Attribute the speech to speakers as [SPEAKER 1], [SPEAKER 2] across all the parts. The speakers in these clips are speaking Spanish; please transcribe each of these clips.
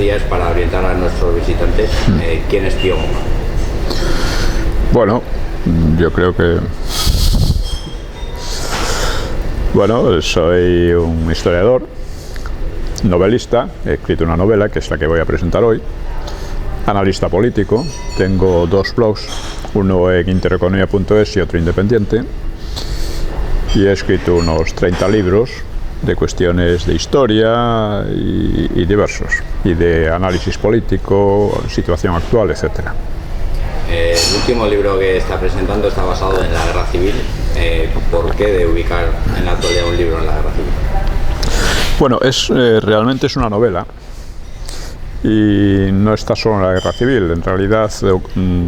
[SPEAKER 1] decías, para orientar a nuestros visitantes, ¿quién es Pío Moga?
[SPEAKER 2] Bueno, yo creo que... Bueno, soy un historiador, novelista, he escrito una novela que es la que voy a presentar hoy, analista político, tengo 2 blogs, uno en intereconomía.es y otro independiente, y he escrito unos 30 libros de cuestiones de historia y diversos, y de análisis político, situación actual, etcétera.
[SPEAKER 1] El último libro que está presentando está basado en la Guerra Civil. ¿Por qué de ubicar en la actualidad un libro en la Guerra Civil?
[SPEAKER 2] Bueno, realmente es una novela y no está solo en la Guerra Civil. En realidad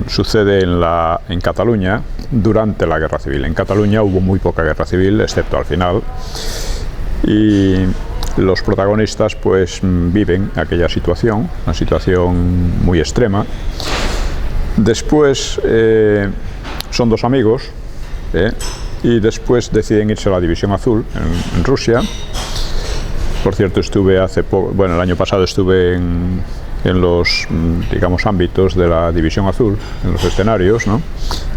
[SPEAKER 2] sucede en Cataluña durante la Guerra Civil. En Cataluña hubo muy poca guerra civil, excepto al final, y los protagonistas pues viven aquella situación, una situación muy extrema. Después son 2 amigos y después deciden irse a la División Azul en Rusia. Por cierto, estuve el año pasado estuve en los, digamos, ámbitos de la División Azul, en los escenarios, ¿no?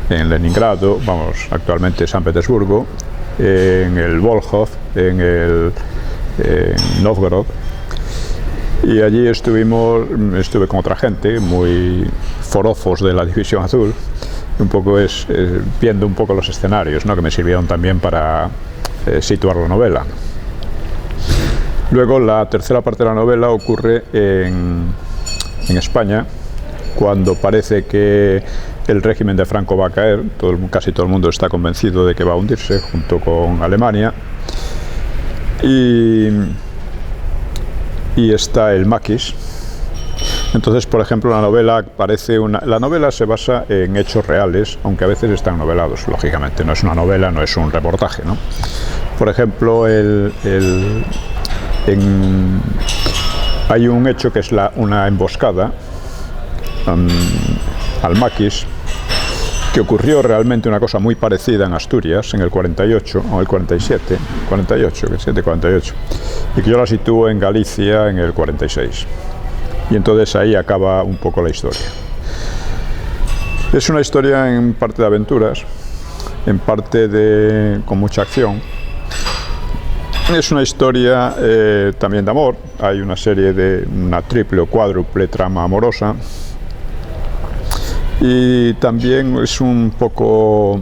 [SPEAKER 2] En Leningrado, actualmente San Petersburgo, en el Volkhov, en Novgorod. Y allí estuve con otra gente, muy forofos de la División Azul, un poco viendo un poco los escenarios, ¿no? Que me sirvieron también para situar la novela. Luego la tercera parte de la novela ocurre en España, cuando parece que el régimen de Franco va a caer, casi todo el mundo está convencido de que va a hundirse junto con Alemania, y está el maquis. Entonces, por ejemplo, la novela se basa en hechos reales, aunque a veces están novelados, lógicamente. No es una novela, no es un reportaje, ¿no? Por ejemplo, hay un hecho que es una emboscada al maquis, que ocurrió realmente una cosa muy parecida en Asturias en el 48 o el 47, 48, y que yo la sitúo en Galicia en el 46. Y entonces ahí acaba un poco la historia. Es una historia en parte de aventuras, en parte con mucha acción. Es una historia también de amor. Hay una triple o cuádruple trama amorosa. Y también es un poco...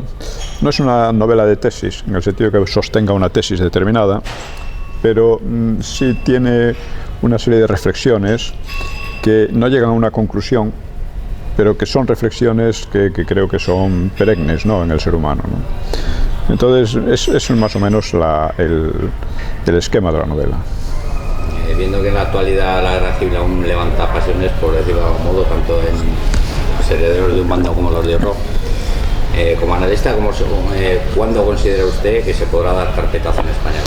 [SPEAKER 2] No es una novela de tesis, en el sentido que sostenga una tesis determinada, pero sí tiene una serie de reflexiones que no llegan a una conclusión, pero que son reflexiones que creo que son perennes, ¿no?, en el ser humano, ¿no? Entonces, es más o menos el esquema de la novela.
[SPEAKER 1] Viendo que en la actualidad la guerra civil aún levanta pasiones, por decirlo de algún modo, tanto en los herederos de un bando como los de otro, como analista, ¿cuándo considera usted que se podrá dar carpetazo en España?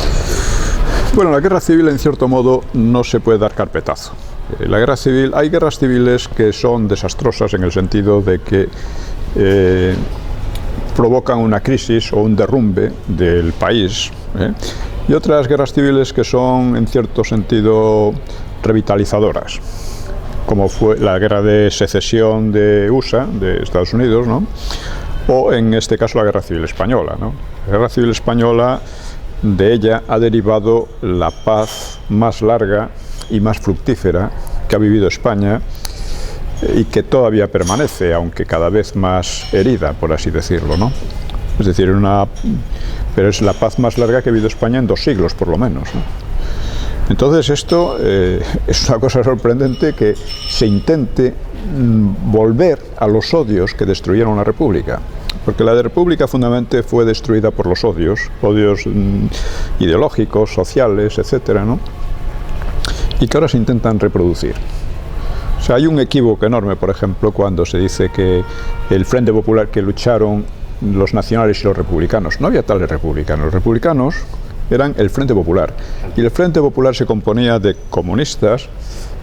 [SPEAKER 2] Bueno, la guerra civil, en cierto modo, no se puede dar carpetazo. Hay guerras civiles que son desastrosas en el sentido de que provocan una crisis o un derrumbe del país, y otras guerras civiles que son, en cierto sentido, revitalizadoras, como fue la guerra de secesión de USA, de Estados Unidos, ¿no?, o en este caso la guerra civil española, ¿no? La guerra civil española, de ella ha derivado la paz más larga y más fructífera que ha vivido España y que todavía permanece, aunque cada vez más herida, por así decirlo, ¿no? Es decir, pero es la paz más larga que ha vivido España en 2 siglos, por lo menos, ¿no? Entonces esto es una cosa sorprendente, que se intente volver a los odios que destruyeron la República, porque la República fundamentalmente fue destruida por los odios ideológicos, sociales, etcétera, ¿no?, y que ahora se intentan reproducir. O sea, hay un equívoco enorme, por ejemplo, cuando se dice que el Frente Popular, que lucharon los nacionales y los republicanos. No había tales republicanos. Los republicanos eran el Frente Popular, y el Frente Popular se componía de comunistas,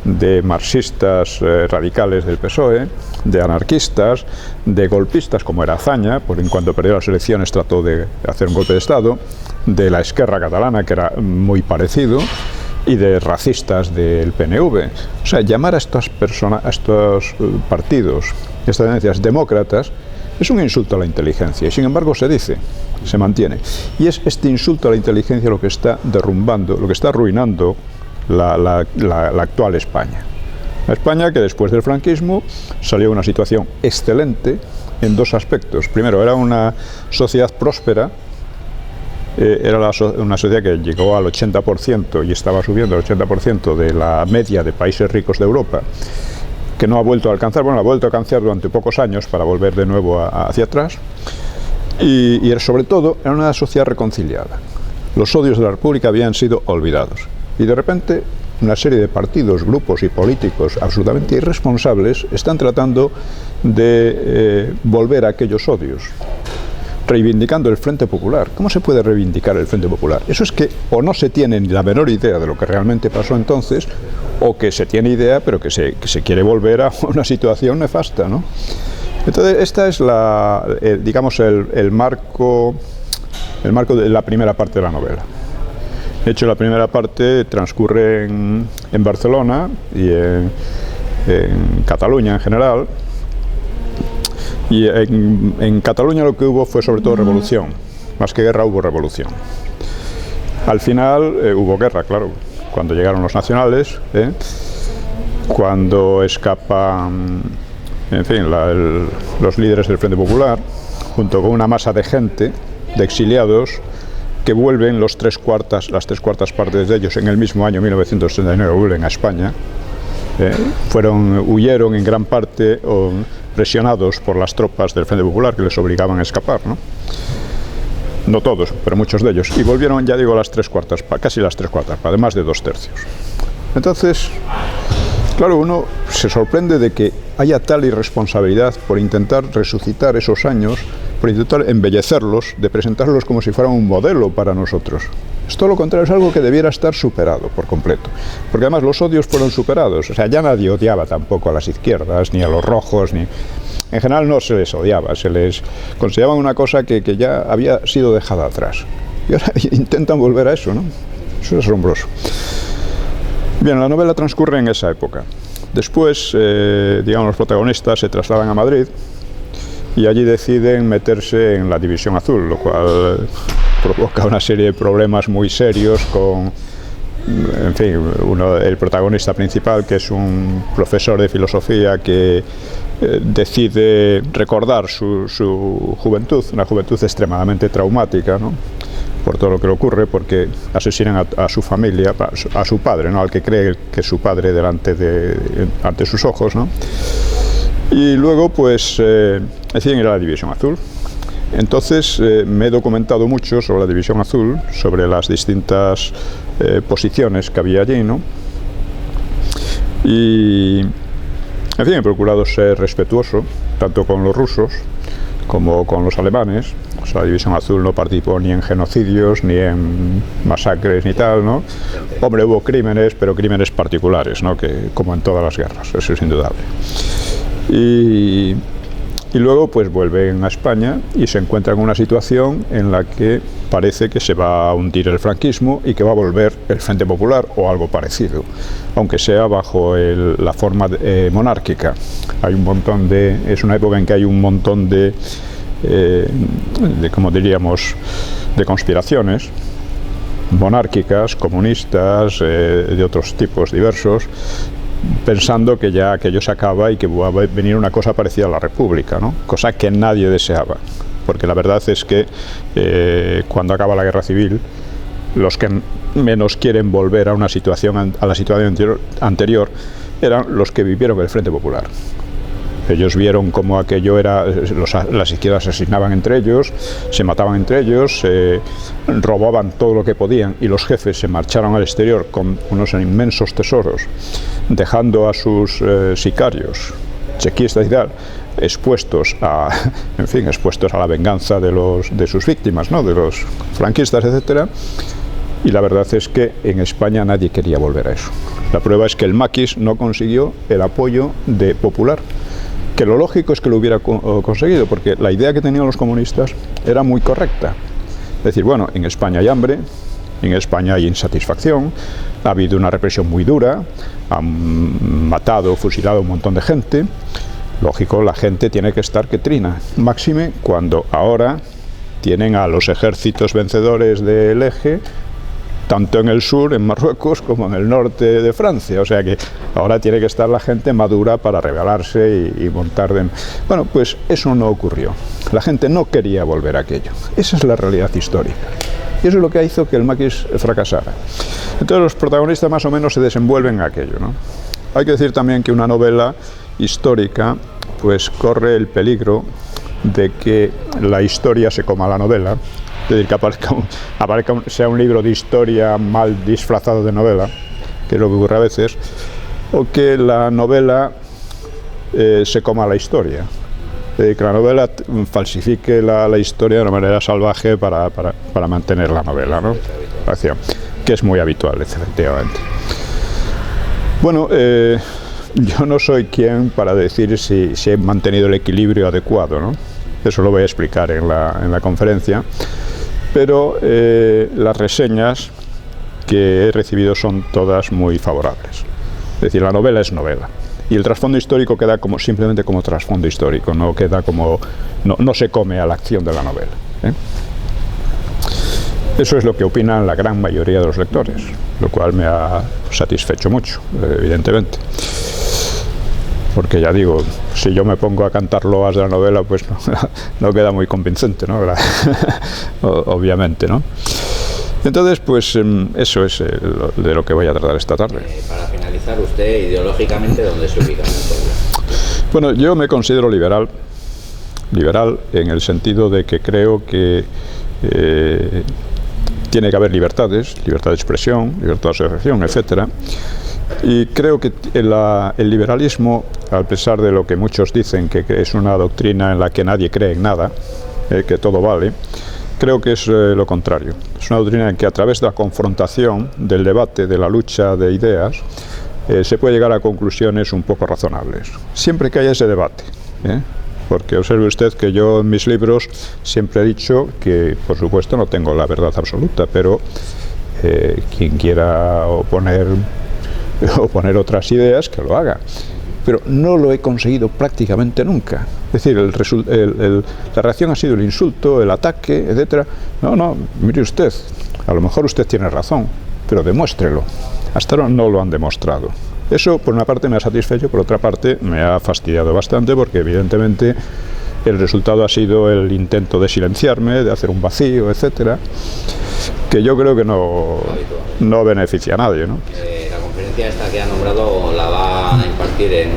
[SPEAKER 2] de marxistas radicales del PSOE, de anarquistas, de golpistas como era Azaña, por en cuanto perdió las elecciones trató de hacer un golpe de Estado, de la Esquerra catalana, que era muy parecido, y de racistas del PNV. O sea, llamar a estos partidos, estas tendencias demócratas, es un insulto a la inteligencia, y sin embargo se dice, se mantiene. Y es este insulto a la inteligencia lo que está derrumbando, lo que está arruinando la actual España. La España que después del franquismo salió de una situación excelente en dos aspectos. Primero, era una sociedad próspera, era una sociedad que llegó al 80% y estaba subiendo al 80% de la media de países ricos de Europa, que no ha vuelto a alcanzar, bueno, ha vuelto a alcanzar durante pocos años para volver de nuevo hacia atrás, y sobre todo era una sociedad reconciliada. Los odios de la República habían sido olvidados, y de repente una serie de partidos, grupos y políticos absolutamente irresponsables están tratando de volver a aquellos odios, reivindicando el Frente Popular. ¿Cómo se puede reivindicar el Frente Popular? Eso es que o no se tiene ni la menor idea de lo que realmente pasó entonces, o que se tiene idea pero que se quiere volver a una situación nefasta, ¿no? Entonces esta es digamos el marco de la primera parte de la novela. De hecho, la primera parte transcurre en Barcelona y en Cataluña en general. Y en Cataluña lo que hubo fue sobre todo revolución. Más que guerra, hubo revolución. Al final hubo guerra, claro, cuando llegaron los nacionales, cuando escapan, en fin, los líderes del Frente Popular, junto con una masa de gente, de exiliados, que vuelven las tres cuartas partes de ellos en el mismo año 1939, vuelven a España. Huyeron en gran parte presionados por las tropas del Frente Popular que les obligaban a escapar, ¿no? No todos, pero muchos de ellos. Y volvieron, ya digo, casi las tres cuartas, además de 2/3. Entonces, claro, uno se sorprende de que haya tal irresponsabilidad por intentar resucitar esos años, por intentar embellecerlos, de presentarlos como si fueran un modelo para nosotros. Es todo lo contrario, es algo que debiera estar superado por completo. Porque además los odios fueron superados. O sea, ya nadie odiaba tampoco a las izquierdas, ni a los rojos, ni... En general no se les odiaba, se les consideraban una cosa que ya había sido dejada atrás. Y ahora intentan volver a eso, ¿no? Eso es asombroso. Bien, la novela transcurre en esa época. Después, digamos, los protagonistas se trasladan a Madrid y allí deciden meterse en la División Azul, lo cual provoca una serie de problemas muy serios con, en fin, el protagonista principal, que es un profesor de filosofía que decide recordar su juventud, una juventud extremadamente traumática, ¿no? Por todo lo que le ocurre, porque asesinan a su familia, a su padre, ¿no? Al que cree que es su padre ante sus ojos, ¿no? Y luego, pues, deciden ir a la División Azul. Entonces, me he documentado mucho sobre la División Azul, sobre las distintas posiciones que había allí, ¿no? Y, en fin, he procurado ser respetuoso, tanto con los rusos como con los alemanes. O sea, la División Azul no participó ni en genocidios, ni en masacres, ni tal, ¿no? Hombre, hubo crímenes, pero crímenes particulares, ¿no? Que, como en todas las guerras, eso es indudable. Y luego, pues, vuelven a España y se encuentran con una situación en la que parece que se va a hundir el franquismo y que va a volver el Frente Popular o algo parecido, aunque sea bajo la forma monárquica. Hay un montón es una época en que hay un montón de como diríamos, de conspiraciones monárquicas, comunistas, de otros tipos diversos, pensando que ya aquello se acaba y que va a venir una cosa parecida a la República, ¿no? Cosa que nadie deseaba, porque la verdad es que cuando acaba la Guerra Civil, los que menos quieren volver a la situación anterior eran los que vivieron el Frente Popular. Ellos vieron cómo aquello era, las izquierdas se asesinaban entre ellos, se mataban entre ellos, robaban todo lo que podían y los jefes se marcharon al exterior con unos inmensos tesoros, dejando a sus sicarios, chequistas y tal, expuestos a la venganza de sus víctimas, ¿no? De los franquistas, etcétera. Y la verdad es que en España nadie quería volver a eso. La prueba es que el maquis no consiguió el apoyo popular, que lo lógico es que lo hubiera conseguido, porque la idea que tenían los comunistas era muy correcta. Es decir, bueno, en España hay hambre, En España hay insatisfacción, ha habido una represión muy dura, han matado, fusilado a un montón de gente. Lógico, la gente tiene que estar que trina, máxime cuando ahora tienen a los ejércitos vencedores del eje, tanto en el sur, en Marruecos, como en el norte de Francia. O sea que ahora tiene que estar la gente madura para rebelarse y montar de... Bueno, pues eso no ocurrió. La gente no quería volver a aquello. Esa es la realidad histórica. Y eso es lo que hizo que el maquis fracasara. Entonces los protagonistas más o menos se desenvuelven en aquello, ¿no? Hay que decir también que una novela histórica pues corre el peligro de que la historia se coma la novela, es decir, que sea un libro de historia mal disfrazado de novela, que es lo que ocurre a veces, o que la novela se coma la historia, es decir, que la novela falsifique la historia de una manera salvaje para mantener la novela, ¿no? Que es muy habitual, efectivamente. Bueno, yo no soy quien para decir si he mantenido el equilibrio adecuado, ¿no? Eso lo voy a explicar en la conferencia, pero las reseñas que he recibido son todas muy favorables. Es decir, la novela es novela y el trasfondo histórico queda simplemente como trasfondo histórico, no queda como no se come a la acción de la novela, ¿eh? Eso es lo que opinan la gran mayoría de los lectores, lo cual me ha satisfecho mucho, evidentemente. Porque ya digo, si yo me pongo a cantar loas de la novela, pues no queda muy convincente, ¿no? Obviamente, ¿no? Entonces, pues eso es de lo que voy a tratar esta tarde.
[SPEAKER 1] Para finalizar, usted ideológicamente, ¿dónde se ubica en el pueblo?
[SPEAKER 2] Bueno, yo me considero liberal en el sentido de que creo que tiene que haber libertades, libertad de expresión, libertad de asociación, etcétera. Y creo que el liberalismo, a pesar de lo que muchos dicen que es una doctrina en la que nadie cree en nada, que todo vale, creo que es lo contrario. Es una doctrina en que a través de la confrontación, del debate, de la lucha de ideas, se puede llegar a conclusiones un poco razonables, siempre que haya ese debate, porque observe usted que yo en mis libros siempre he dicho que, por supuesto, no tengo la verdad absoluta, pero quien quiera oponer otras ideas, que lo haga. Pero no lo he conseguido prácticamente nunca. Es decir, la reacción ha sido el insulto, el ataque, etcétera. No, mire usted, a lo mejor usted tiene razón, pero demuéstrelo. Hasta ahora no lo han demostrado. Eso, por una parte, me ha satisfecho, por otra parte, me ha fastidiado bastante, porque evidentemente el resultado ha sido el intento de silenciarme, de hacer un vacío, etcétera, que yo creo que no beneficia a nadie, ¿no?
[SPEAKER 1] La conferencia esta que ha nombrado la va a impartir en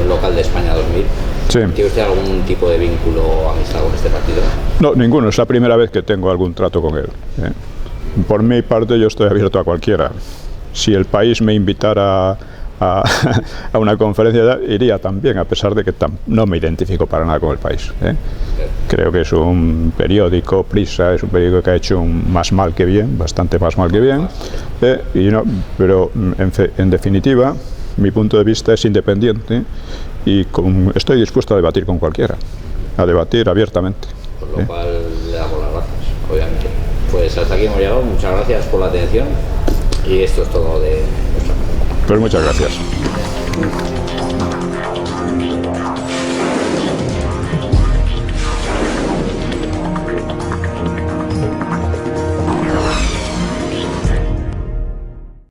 [SPEAKER 1] un local de España 2000.
[SPEAKER 2] Sí.
[SPEAKER 1] ¿Tiene usted algún tipo de vínculo o amistad con este partido?
[SPEAKER 2] No, ninguno. Es la primera vez que tengo algún trato con él, ¿eh? Por mi parte, yo estoy abierto a cualquiera. Si el país me invitara a una conferencia, iría también, a pesar de que no me identifico para nada con el país, ¿eh? Creo que es un periódico, Prisa, es un periódico que ha hecho más mal que bien, bastante más mal que bien, pero en definitiva, mi punto de vista es independiente y estoy dispuesto a debatir con cualquiera, a debatir abiertamente.
[SPEAKER 1] Por lo cual le damos las gracias, obviamente. Pues hasta aquí hemos llegado, muchas gracias por la atención y esto es todo de nuestra parte.
[SPEAKER 2] Pues muchas gracias.